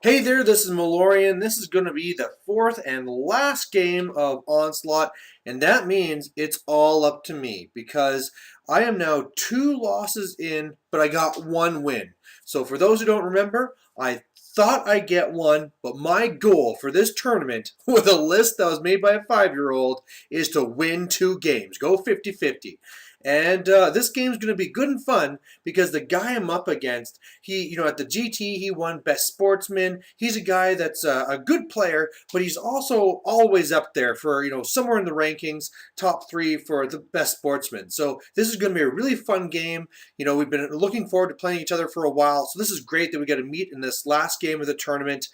Hey there, this is Malorian. This is going to be the fourth and last game of Onslaught, and that means it's all up to me because I am now 2 losses in, but I got 1 win. So for those who don't remember, I thought I'd get one, but my goal for this tournament, with a list that was made by a 5-year-old, is to win 2 games. Go 50-50. And this game's going to be good and fun because the guy I'm up against, at the GT, he won Best Sportsman. He's a guy that's a good player, but he's also always up there for, somewhere in the rankings, top 3 for the Best Sportsman. So this is going to be a really fun game. We've been looking forward to playing each other for a while, so this is great that we get to meet in this last game of the tournament.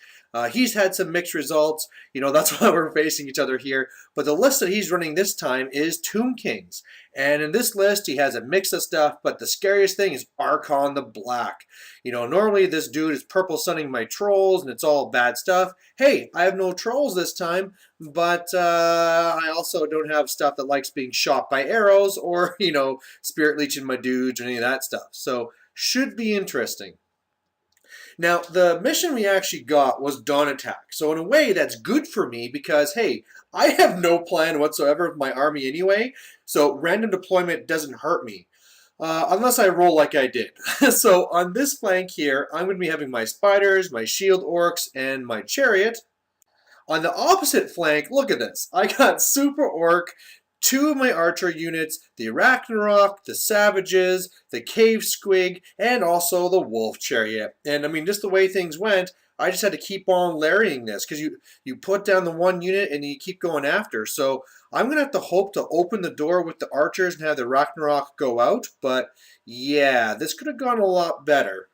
He's had some mixed results. That's why we're facing each other here. But the list that he's running this time is Tomb Kings. And in this list, he has a mix of stuff, but the scariest thing is Arkhan the Black. Normally this dude is purple sunning my trolls, and it's all bad stuff. Hey, I have no trolls this time, but I also don't have stuff that likes being shot by arrows or, spirit leeching my dudes or any of that stuff. So, should be interesting. Now, the mission we actually got was Dawn Attack. So in a way, that's good for me because, hey, I have no plan whatsoever with my army anyway, so random deployment doesn't hurt me. Unless I roll like I did. So on this flank here, I'm going to be having my spiders, my shield orcs, and my chariot. On the opposite flank, look at this. I got Super Orc, 2 of my archer units, the Arachnarok, the Savages, the Cave Squig, and also the Wolf Chariot. And I mean, just the way things went, I just had to keep on larrying this because you put down the 1 unit and you keep going after. So I'm going to have to hope to open the door with the archers and have the Arachnarok go out. But yeah, this could have gone a lot better.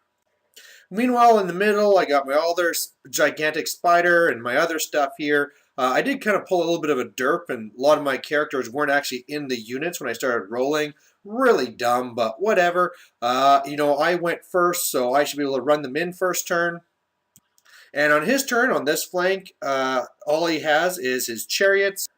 Meanwhile, in the middle, I got my other gigantic spider and my other stuff here. I did kind of pull a little bit of a derp, and a lot of my characters weren't actually in the units when I started rolling. Really dumb, but whatever. I went first, so I should be able to run them in first turn. And on his turn, on this flank, all he has is his chariots.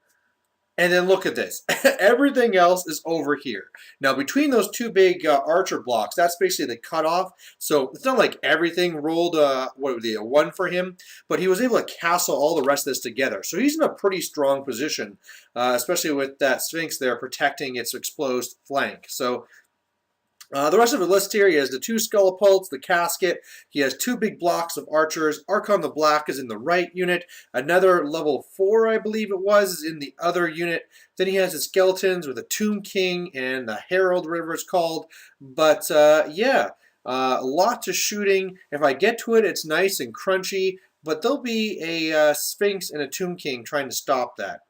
And then look at this. Everything else is over here. Now, between those 2 big archer blocks, that's basically the cutoff. So it's not like everything rolled, a 1 for him, but he was able to castle all the rest of this together. So he's in a pretty strong position, especially with that Sphinx there protecting its exposed flank. So the rest of the list here, he has the 2 Scullipults, the Casket. He has 2 big blocks of archers. Arkhan the Black is in the right unit. Another level 4, I believe it was, is in the other unit. Then he has his skeletons with a Tomb King and the Herald, whatever it's called. But yeah, lots of shooting. If I get to it, it's nice and crunchy. But there'll be a Sphinx and a Tomb King trying to stop that.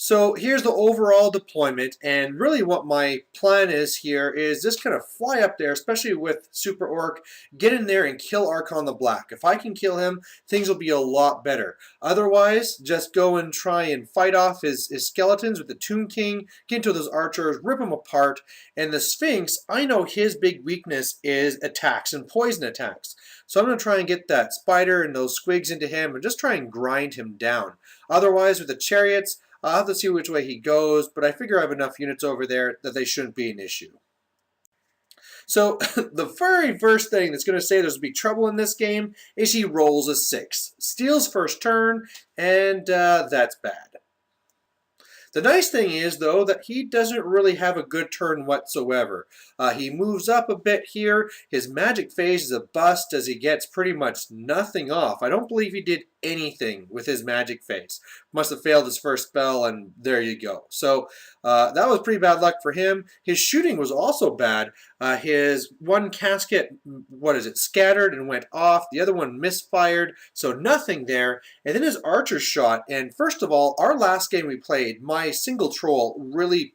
So here's the overall deployment, and really what my plan is here is just kind of fly up there, especially with Super Orc, get in there and kill Arkhan the Black. If I can kill him, things will be a lot better. Otherwise, just go and try and fight off his skeletons with the Tomb King, get into those archers, rip them apart, and the Sphinx, I know his big weakness is attacks and poison attacks. So I'm going to try and get that spider and those squigs into him and just try and grind him down. Otherwise, with the chariots, I'll have to see which way he goes, but I figure I have enough units over there that they shouldn't be an issue. So the very first thing that's going to say there's going to be trouble in this game is he rolls a 6. Steals first turn, and that's bad. The nice thing is, though, that he doesn't really have a good turn whatsoever. He moves up a bit here. His magic phase is a bust as he gets pretty much nothing off. I don't believe he did anything with his magic phase. Must have failed his first spell, and there you go. So that was pretty bad luck for him. His shooting was also bad. His 1 casket, scattered and went off. The other one misfired, so nothing there. And then his archer shot, and first of all, our last game we played, my single troll really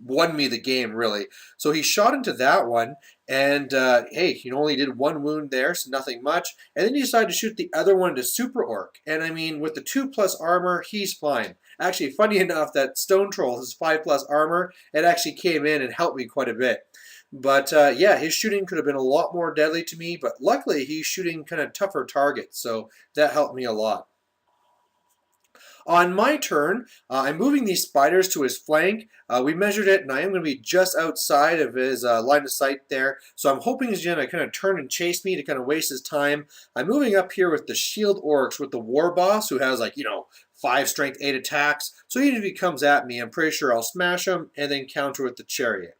won me the game, really. So he shot into that one, and hey, he only did 1 wound there, so nothing much. And then he decided to shoot the other one to Super Orc. And I mean, with the 2+ armor, he's fine. Actually, funny enough, that Stone Troll has 5+ armor. It actually came in and helped me quite a bit. But yeah, his shooting could have been a lot more deadly to me, but luckily he's shooting kind of tougher targets, so that helped me a lot. On my turn, I'm moving these spiders to his flank. We measured it, and I am going to be just outside of his line of sight there. So I'm hoping he's going to kind of turn and chase me to kind of waste his time. I'm moving up here with the shield orcs with the war boss, who has 5 strength, 8 attacks. So even if he comes at me, I'm pretty sure I'll smash him and then counter with the chariot.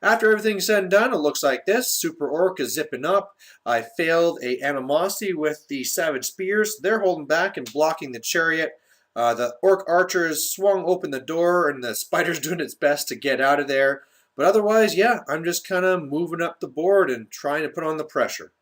After everything's said and done, it looks like this. Super Orc is zipping up. I failed a animosity with the Savage Spears. They're holding back and blocking the chariot. The Orc archers swung open the door, and the spider's doing its best to get out of there. But otherwise, yeah, I'm just kind of moving up the board and trying to put on the pressure.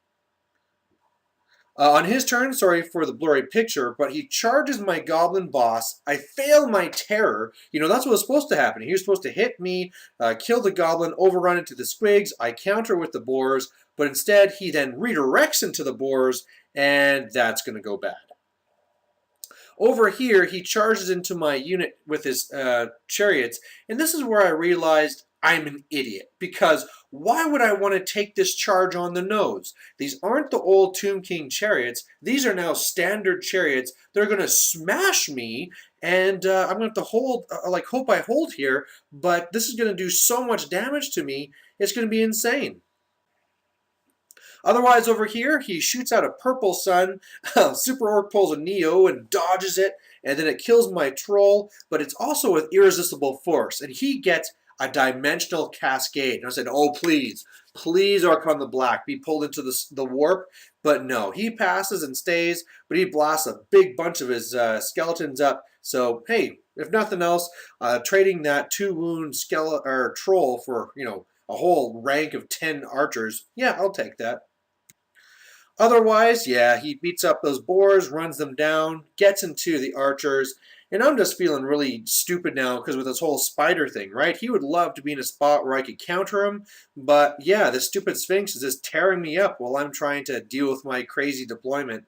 On his turn, sorry for the blurry picture, but he charges my goblin boss. I fail my terror. That's what was supposed to happen. He was supposed to hit me, kill the goblin, overrun into the squigs. I counter with the boars, but instead he then redirects into the boars, and that's going to go bad. Over here, he charges into my unit with his chariots, and this is where I realized I'm an idiot, because why would I want to take this charge on the nose? These aren't the old Tomb King chariots. These are now standard chariots. They're going to smash me, and I'm going to have to hold, hope I hold here, but this is going to do so much damage to me, it's going to be insane. Otherwise, over here, he shoots out a purple sun. Super Orc pulls a Neo and dodges it, and then it kills my troll, but it's also with irresistible force, and he gets a dimensional cascade. And I said, oh, please, Arkhan the Black, be pulled into the warp. But no, he passes and stays, but he blasts a big bunch of his skeletons up. So, hey, if nothing else, trading that 2-wound troll for, a whole rank of 10 archers, yeah, I'll take that. Otherwise, yeah, he beats up those boars, runs them down, gets into the archers, and I'm just feeling really stupid now because with this whole spider thing, right? He would love to be in a spot where I could counter him, but yeah, this stupid Sphinx is just tearing me up while I'm trying to deal with my crazy deployment.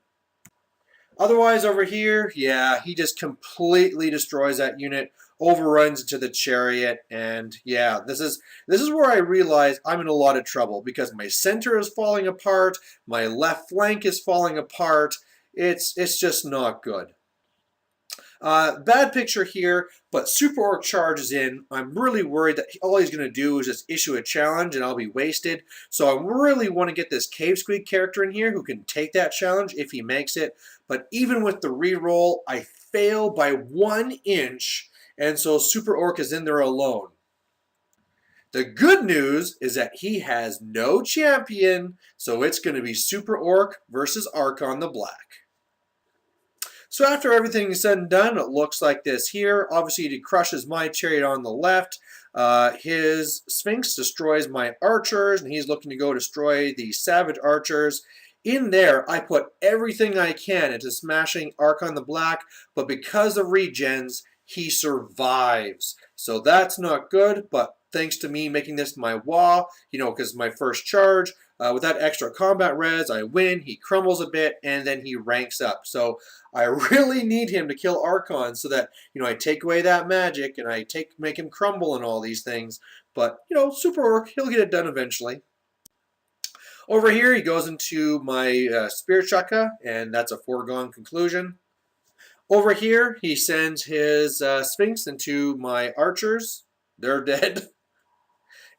Otherwise, over here, yeah, he just completely destroys that unit, overruns into the chariot, and yeah, this is where I realize I'm in a lot of trouble because my center is falling apart, my left flank is falling apart. It's just not good. Bad picture here, but Super Orc charges in. I'm really worried that all he's going to do is just issue a challenge and I'll be wasted. So I really want to get this Cave Squeak character in here who can take that challenge if he makes it. But even with the reroll, I fail by 1 inch, and so Super Orc is in there alone. The good news is that he has no champion, so it's going to be Super Orc versus Arkhan the Black. So after everything is said and done, it looks like this here. Obviously, he crushes my chariot on the left. His Sphinx destroys my archers, and he's looking to go destroy the savage archers. In there, I put everything I can into smashing Arkhan the Black, but because of regens, he survives. So that's not good, but thanks to me making this my wah, because my first charge, with that extra combat res, I win, he crumbles a bit, and then he ranks up. So I really need him to kill Arkhan so that, I take away that magic, and I make him crumble and all these things. But, Super Orc, he'll get it done eventually. Over here, he goes into my Spirit Shaka, and that's a foregone conclusion. Over here, he sends his Sphinx into my archers. They're dead.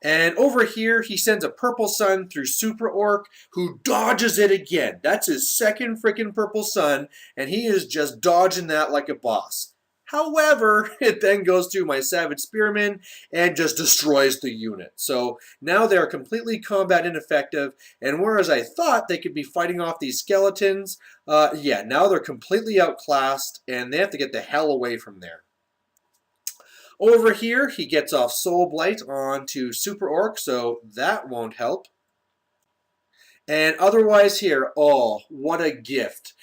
And over here, he sends a purple sun through Super Orc, who dodges it again. That's his second freaking purple sun, and he is just dodging that like a boss. However, it then goes to my Savage Spearmen and just destroys the unit. So now they're completely combat ineffective, and whereas I thought they could be fighting off these skeletons, yeah, now they're completely outclassed, and they have to get the hell away from there. Over here, he gets off Soul Blight onto Super Orc, so that won't help. And otherwise here, oh, what a gift.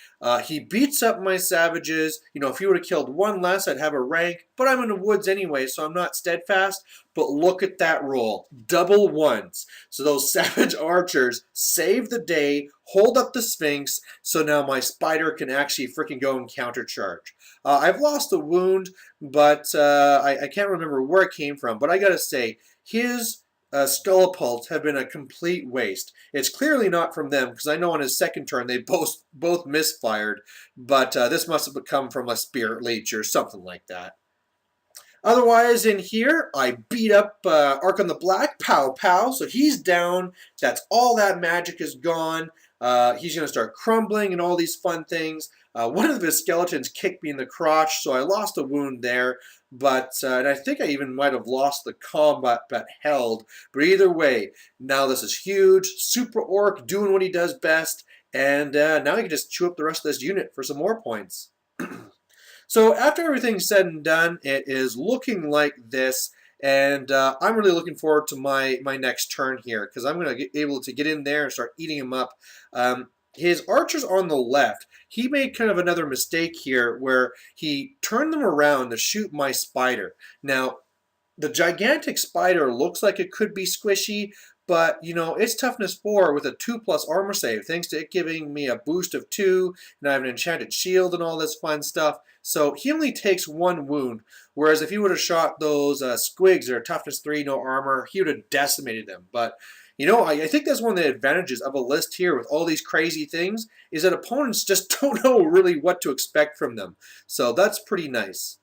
He beats up my savages. If he would have killed one less, I'd have a rank. But I'm in the woods anyway, so I'm not steadfast. But look at that roll. Double ones. So those savage archers save the day, hold up the Sphinx, so now my spider can actually freaking go and countercharge. I've lost a wound, but I can't remember where it came from. But I gotta say, his Scullipult have been a complete waste. It's clearly not from them, because I know on his second turn they both misfired, but this must have come from a Spirit Leech or something like that. Otherwise, in here, I beat up Arkhan the Black, pow pow, so he's down. That's all that magic is gone. He's going to start crumbling and all these fun things. One of his skeletons kicked me in the crotch, so I lost a wound there. But and I think I even might have lost the combat but held. But either way, now this is huge. Super Orc doing what he does best. And now he can just chew up the rest of this unit for some more points. So after everything's said and done, it is looking like this, and I'm really looking forward to my next turn here, because I'm going to be able to get in there and start eating him up. His archers on the left, he made kind of another mistake here where he turned them around to shoot my spider. Now, the gigantic spider looks like it could be squishy, but, you know, it's toughness 4 with a 2+ armor save, thanks to it giving me a boost of 2, and I have an enchanted shield and all this fun stuff. So he only takes 1 wound, whereas if he would have shot those squigs that are toughness 3, no armor, he would have decimated them. But, you know, I think that's one of the advantages of a list here with all these crazy things, is that opponents just don't know really what to expect from them. So that's pretty nice.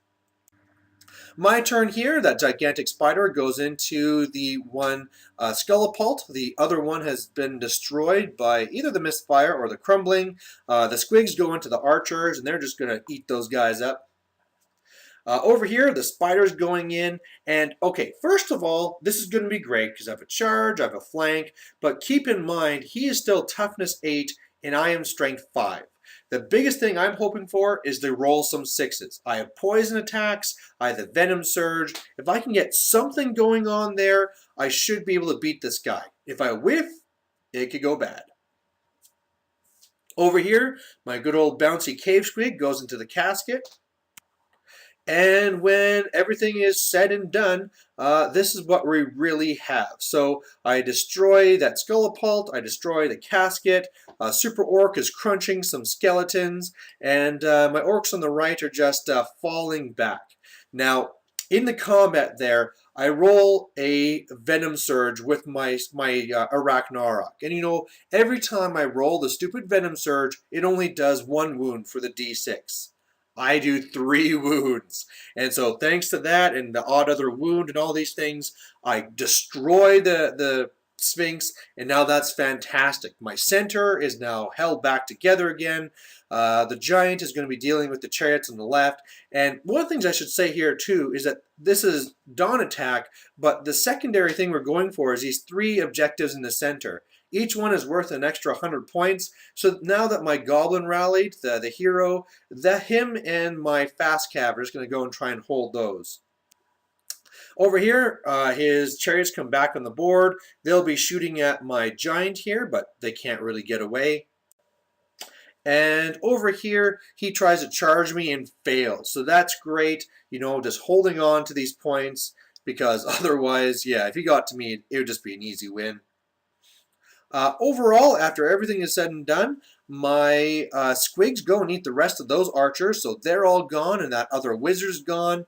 My turn here, that gigantic spider goes into the one Scullipult. The other one has been destroyed by either the misfire or the crumbling. The squigs go into the archers, and they're just going to eat those guys up. Over here, the spider's going in, and okay, first of all, this is going to be great because I have a charge, I have a flank, but keep in mind, he is still toughness 8, and I am strength 5. The biggest thing I'm hoping for is to roll some 6s. I have poison attacks, I have the venom surge. If I can get something going on there, I should be able to beat this guy. If I whiff, it could go bad. Over here, my good old bouncy cave squig goes into the casket. And when everything is said and done, this is what we really have. So I destroy that Scullipult, I destroy the casket, Super Orc is crunching some skeletons, and my orcs on the right are just falling back. Now, in the combat there, I roll a Venom Surge with my Arachnarok. And you know, every time I roll the stupid Venom Surge, it only does 1 wound for the D6. I do 3 wounds. And so thanks to that and the odd other wound and all these things, I destroy the Sphinx, and now that's fantastic. My center is now held back together again. The giant is going to be dealing with the chariots on the left. And one of the things I should say here too is that this is dawn attack, but the secondary thing we're going for is these 3 objectives in the center. Each one is worth an extra 100 points. So now that my goblin rallied, the hero, him and my fast cav are just going to go and try and hold those. Over here, his chariots come back on the board. They'll be shooting at my giant here, but they can't really get away. And over here, he tries to charge me and fails. So that's great, you know, just holding on to these points, because otherwise, yeah, if he got to me, it would just be an easy win. Overall, after everything is said and done, my squigs go and eat the rest of those archers, so they're all gone, and that other wizard's gone.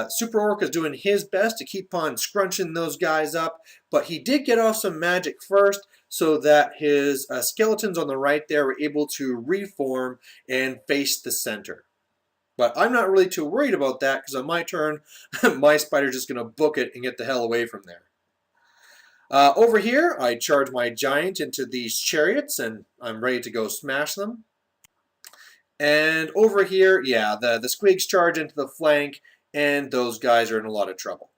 Super Orc is doing his best to keep on scrunching those guys up, but he did get off some magic first, so that his skeletons on the right there were able to reform and face the center. But I'm not really too worried about that, because on my turn, my spider's just going to book it and get the hell away from there. Over here, I charge my giant into these chariots, and I'm ready to go smash them. And over here, yeah, the squigs charge into the flank, and those guys are in a lot of trouble.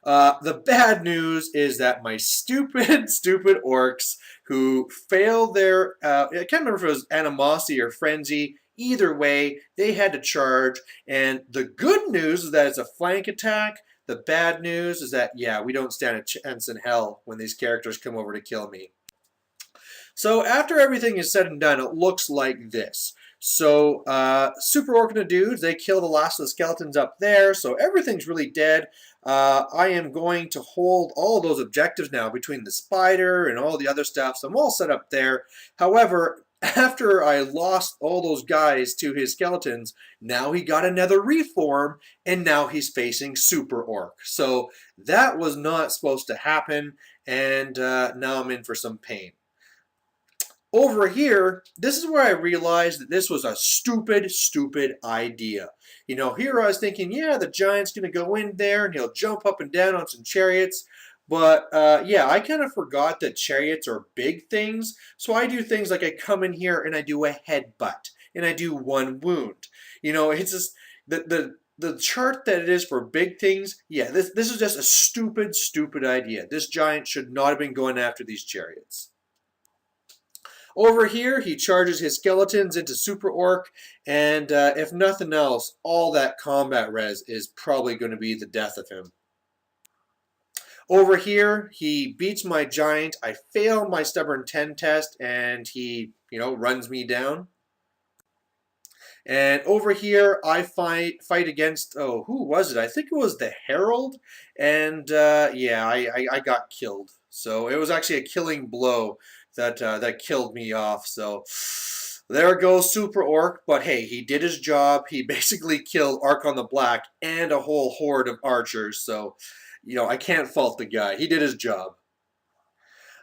The bad news is that my stupid orcs who failed their, I can't remember if it was animosity or frenzy, either way, they had to charge. And the good news is that it's a flank attack. The bad news is that, yeah, we don't stand a chance in hell when these characters come over to kill me. So after everything is said and done, it looks like this. So Super Orc and the dudes, they kill the last of the skeletons up there, so everything's really dead. I am going to hold all of those objectives now between the spider and all the other stuff, so I'm all set up there. However, After I lost all those guys to his skeletons, now he got another reform, and now he's facing Super Orc. So that was not supposed to happen, and now I'm in for some pain. Over here, this is where I realized that this was a stupid, stupid idea. You know, here I was thinking, yeah, the giant's going to go in there and he'll jump up and down on some chariots. But yeah, I kind of forgot that chariots are big things. So I do things like I come in here and I do a headbutt and I do one wound. You know, it's just the chart that it is for big things. Yeah, this is just a stupid, stupid idea. This giant should not have been going after these chariots. Over here, he charges his skeletons into Super Orc, and if nothing else, all that combat res is probably going to be the death of him. Over here, he beats my giant. I fail my stubborn 10 test, and he, runs me down. And over here, I fight against, oh, who was it? I think it was the Herald, and yeah, I got killed. So it was actually a killing blow that killed me off. So there goes Super Orc, but hey, he did his job. He basically killed Arkhan the Black and a whole horde of archers. So, I can't fault the guy. He did his job.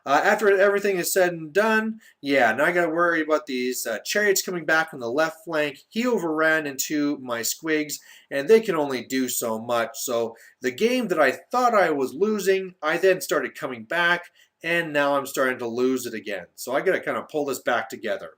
After everything is said and done, yeah, now I got to worry about these chariots coming back on the left flank. He overran into my squigs, and they can only do so much. So the game that I thought I was losing, I then started coming back, and now I'm starting to lose it again. So I got to kind of pull this back together.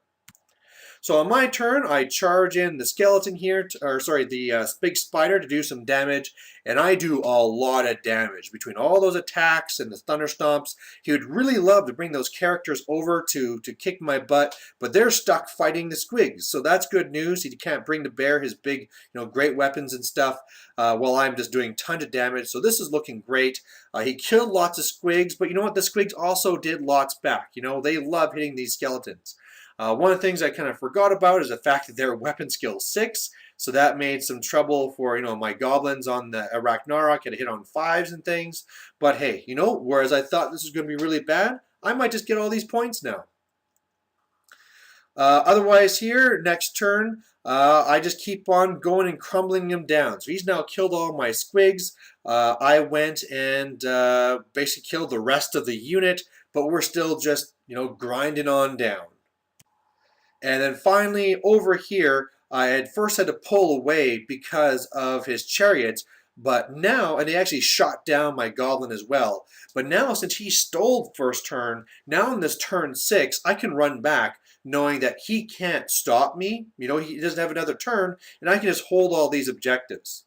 So on my turn, I charge in the skeleton here, the big spider to do some damage, and I do a lot of damage. Between all those attacks and the thunder stomps, he would really love to bring those characters over to kick my butt, but they're stuck fighting the squigs, so that's good news. He can't bring to bear his big, great weapons and stuff, while I'm just doing tons of damage, so this is looking great. He killed lots of squigs, but you know what? The squigs also did lots back. They love hitting these skeletons. One of the things I kind of forgot about is the fact that they're weapon skill 6, so that made some trouble for my goblins on the Ragnarok. Had to hit on 5s and things. But hey, whereas I thought this was going to be really bad, I might just get all these points now. Otherwise here, next turn, I just keep on going and crumbling him down. So he's now killed all my squigs. I went and basically killed the rest of the unit, but we're still just, grinding on down. And then finally, over here, I had first had to pull away because of his chariots, but now, and he actually shot down my goblin as well. But now, since he stole first turn, now in this turn 6, I can run back knowing that he can't stop me. He doesn't have another turn, and I can just hold all these objectives.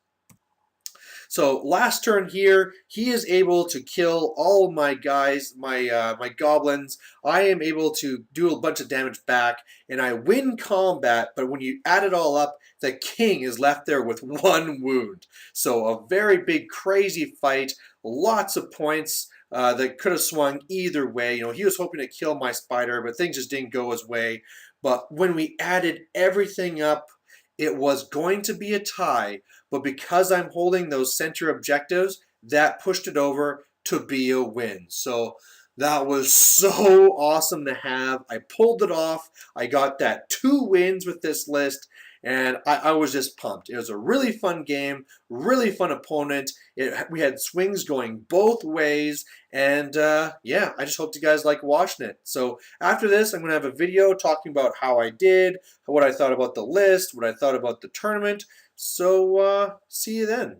So last turn here, he is able to kill all of my guys, my goblins. I am able to do a bunch of damage back, and I win combat, but when you add it all up, the king is left there with 1 wound. So a very big, crazy fight, lots of points that could have swung either way. He was hoping to kill my spider, but things just didn't go his way. But when we added everything up, it was going to be a tie, but because I'm holding those center objectives, that pushed it over to be a win. So that was so awesome to have. I pulled it off. I got that 2 wins with this list, and I was just pumped. It was a really fun game, really fun opponent. We had swings going both ways, and yeah, I just hope you guys like watching it. So after this, I'm going to have a video talking about how I did, what I thought about the list, what I thought about the tournament. So see you then.